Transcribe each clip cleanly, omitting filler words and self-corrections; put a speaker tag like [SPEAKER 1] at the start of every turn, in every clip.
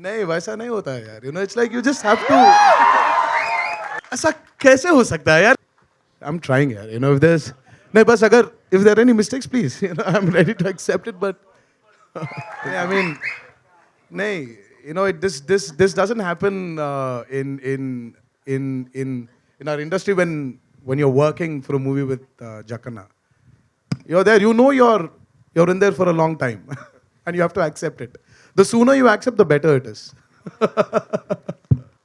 [SPEAKER 1] नहीं वैसा नहीं होता है यार, it's like you just have to. ऐसा कैसे हो सकता है यार? आई एम ट्राइंग यार, इफ there's नहीं बस अगर if there are any mistakes please, I am ready to accept it, but I mean नहीं, this doesn't happen in our industry when you're working for a movie with Jakanna. You're there, you're in there for a long time and you have to accept it. The sooner you accept, the better it is.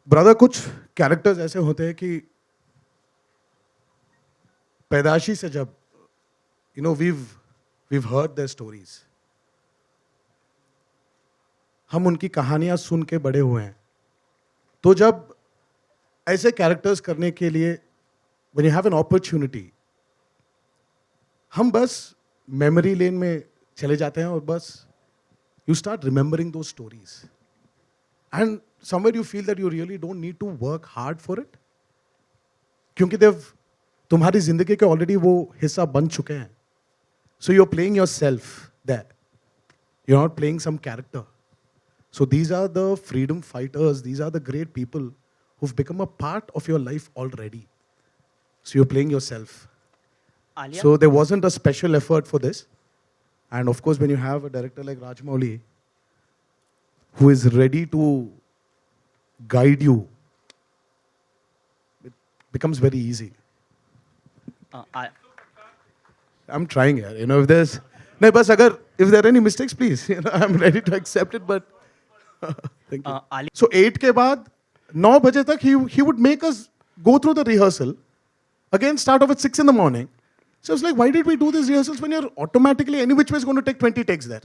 [SPEAKER 1] Brother, कुछ characters ऐसे होते हैं कि पैदाशी से जब we've heard their stories. हम उनकी कहानियां सुन के बड़े हुए हैं. तो जब ऐसे कैरेक्टर्स करने के लिए when you have an opportunity, हम बस मेमोरी लेन में चले जाते हैं और बस you start remembering those stories. And somewhere you feel that you really don't need to work hard for it. क्योंकि तुम्हारी जिंदगी के ऑलरेडी वो हिस्सा बन चुके हैं. So you're playing yourself there. You're not playing some character. So these are the freedom fighters. These are the great people who've become a part of your life already. So you're playing yourself.
[SPEAKER 2] Alia?
[SPEAKER 1] So there wasn't a special effort for this. And of course, when you have a director like Rajamouli, who is ready to guide you, it becomes very easy. I'm trying here. If there's... No, but if there are any mistakes, please. I'm ready to accept it, but... Thank you. So 8 के बाद 9 बजे तक he would make us go through the rehearsal. Again, start off at 6 in the morning. So I was like, why did we do these rehearsals when you're automatically any which way is going to take 20 takes there?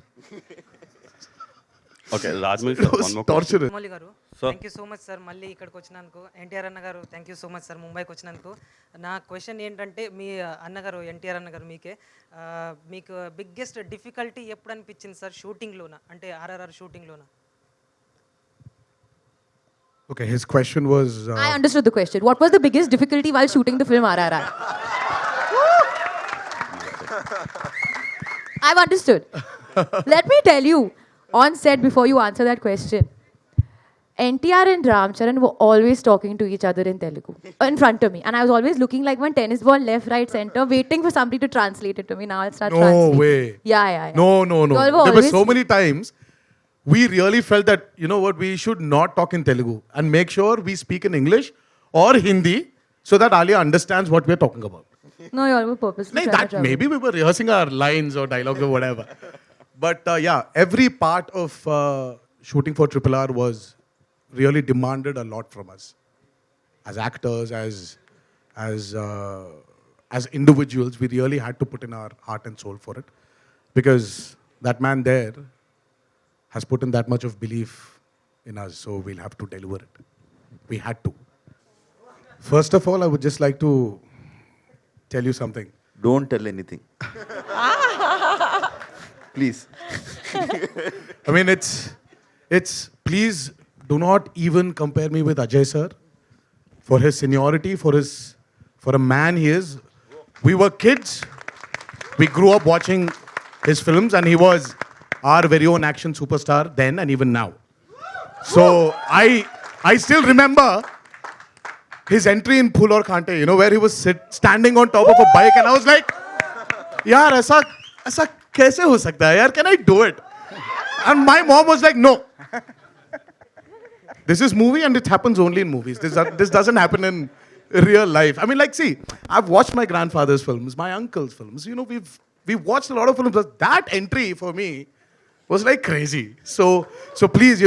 [SPEAKER 3] Okay, Rajmouli sir, one more question.
[SPEAKER 1] Torture.
[SPEAKER 2] Mouli గారు
[SPEAKER 3] Sir.
[SPEAKER 2] Thank you so much sir మళ్ళీ ఇక్కడికి వచ్చినందుకు. ఎన్టీఆర్ అన్న గారు thank you so much sir ముంబైకి వచ్చినందుకు. నా question ఏంటంటే మీ అన్నగారు ఎన్టీఆర్ అన్న గారు మీకు బిగ్గెస్ట్ డిఫికల్టీ ఎప్పుడు అనిపించింది సార్ షూటింగ్లోన, అంటే RRR షూటింగ్లోన?
[SPEAKER 1] Okay, his question was...
[SPEAKER 4] I understood the question. What was the biggest difficulty while shooting the film RRR? I've understood. Let me tell you, on set, before you answer that question, NTR and Ramcharan were always talking to each other in Telugu in front of me. And I was always looking like one tennis ball, left, right, center, waiting for somebody to translate it to me. Now I'll start
[SPEAKER 1] No
[SPEAKER 4] translating.
[SPEAKER 1] way.
[SPEAKER 4] Yeah.
[SPEAKER 1] No.
[SPEAKER 4] You all were
[SPEAKER 1] There were
[SPEAKER 4] always-
[SPEAKER 1] so many times we really felt that, we should not talk in Telugu and make sure we speak in English or Hindi so that Alia understands what we're talking about.
[SPEAKER 4] No, you all were purposely
[SPEAKER 1] Like
[SPEAKER 4] trying to
[SPEAKER 1] that,
[SPEAKER 4] trouble.
[SPEAKER 1] maybe we were rehearsing our lines or dialogues or whatever. But yeah, every part of shooting for Triple R was really demanded a lot from us. As actors, as individuals, we really had to put in our heart and soul for it. Because that man there has put in that much of belief in us, so we'll have to deliver it. We had to. First of all, I would just like to tell you something.
[SPEAKER 5] Don't tell anything. Please.
[SPEAKER 1] I mean, it's please do not even compare me with Ajay sir for his seniority, for a man he is. We were kids. We grew up watching his films, and he was our very own action superstar then and even now. So I still remember his entry in Phul Aur Khante, where he was standing on top of a bike, and I was like, yaar, aisa kaise ho sakta hai yaar? Can I do it? And my mom was like, no. This is movie and it happens only in movies. This doesn't happen in real life. I mean, like, see, I've watched my grandfather's films, my uncle's films. We've watched a lot of films. But that entry for me was like crazy. So please,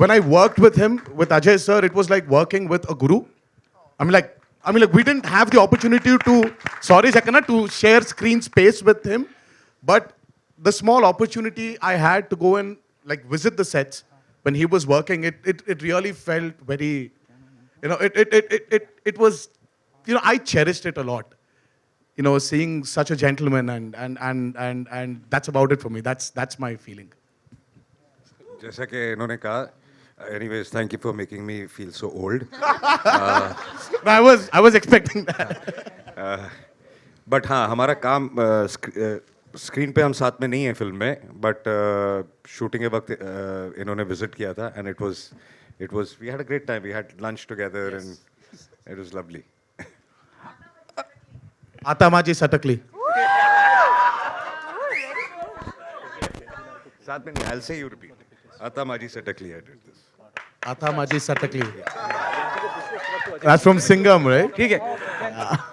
[SPEAKER 1] when I worked with him, with Ajay sir, it was like working with a guru. I mean, like we didn't have the opportunity to, sorry, Jakanna, to share screen space with him. But the small opportunity I had to go and like visit the sets when he was working, it really felt very, it was, I cherished it a lot. Seeing such a gentleman and that's about it for me. That's my feeling.
[SPEAKER 6] जैसा कि इन्होंने कहा, anyways, thank you for making me feel so old.
[SPEAKER 1] No, I was expecting that.
[SPEAKER 6] But हाँ, हमारा काम screen पे हम साथ में नहीं हैं फिल्म में, बट शूटिंग के वक्त इन्होंने विजिट किया था, and it was we had a great time, we had lunch together and it was lovely.
[SPEAKER 1] आता माझी सटकली.
[SPEAKER 6] साथ में नहीं, I'll say you repeat. आता माझी सटकली, I did this.
[SPEAKER 1] आता माझी सटकली. That's from Singham, right?
[SPEAKER 5] ठीक है